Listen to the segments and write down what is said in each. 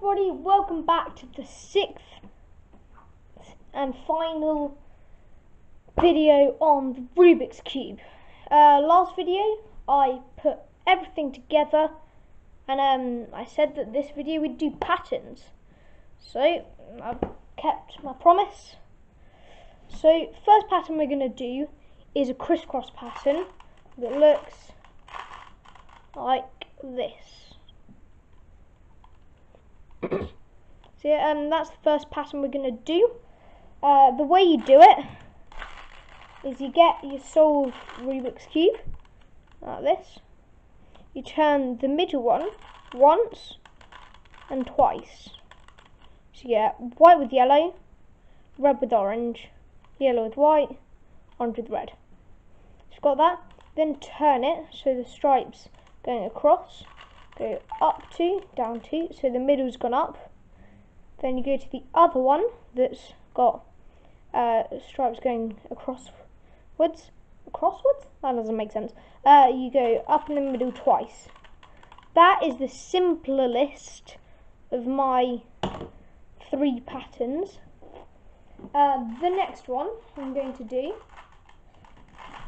everybody, welcome back to the 6th and final video on the Rubik's Cube. Last video I put everything together and I said that this video would do patterns. So I've kept my promise. So first pattern we're going to do is a crisscross pattern that looks like this. So yeah, that's the first pattern we're going to do. The way you do it is you get your solved Rubik's Cube, like this. You turn the middle one once and twice. So you get white with yellow, red with orange, yellow with white, orange with red. So you've got that. Then turn it so the stripes going across go up 2, down 2, so the middle's gone up. Then you go to the other one that's got stripes going acrosswards. That doesn't make sense. You go up in the middle twice. That is the simpler list of my 3 patterns. The next one I'm going to do,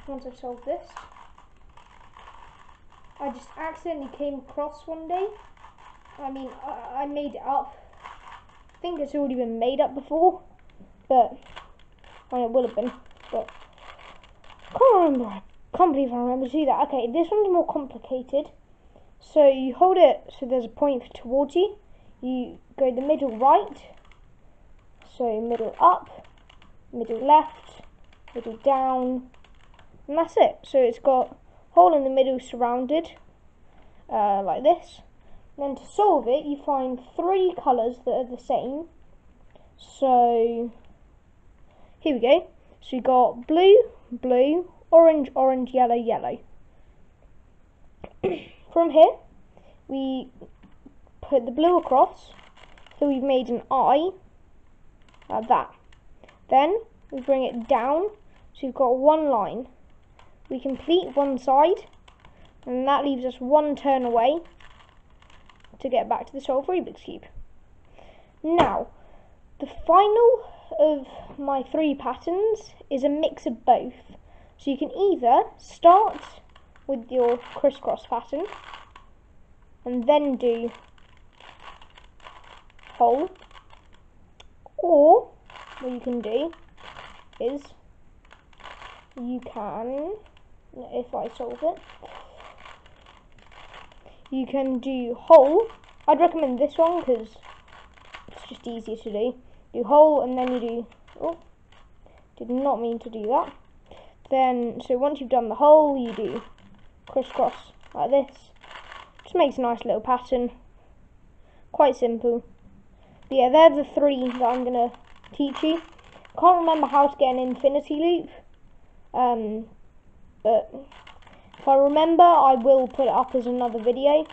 once I've solved this, I just accidentally came across one day. I mean, I made it up. I think it's already been made up before, but well, it will have been. But I can't remember. I can't believe I remember to do that. Okay, this one's more complicated. So you hold it so there's a point towards you. You go the middle right. So middle up, middle left, middle down, and that's it. So it's got hole in the middle surrounded like this. Then to solve it, you find 3 colours that are the same. So here we go. So you got blue, blue, orange, orange, yellow, yellow. From here, we put the blue across, so we've made an eye like that. Then we bring it down, so you've got one line. We complete one side, and that leaves us one turn away to get back to the solved Rubik's Cube. Now, the final of my 3 patterns is a mix of both. So you can either start with your crisscross pattern and then do hole, or what you can do is you can, if I solve it, you can do hole. I'd recommend this one because it's just easier to do. Do hole and then you do, oh, did not mean to do that. Then, so once you've done the hole, you do crisscross like this. Just makes a nice little pattern. Quite simple. But yeah, they're the 3 that I'm going to teach you. Can't remember how to get an infinity loop. But if I remember, I will put it up as another video.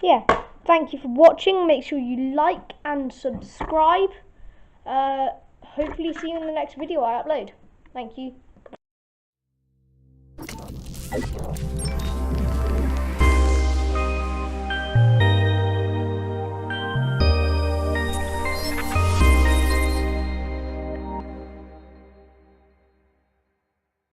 Yeah, thank you for watching. Make sure you like and subscribe. Hopefully see you in the next video I upload. Thank you.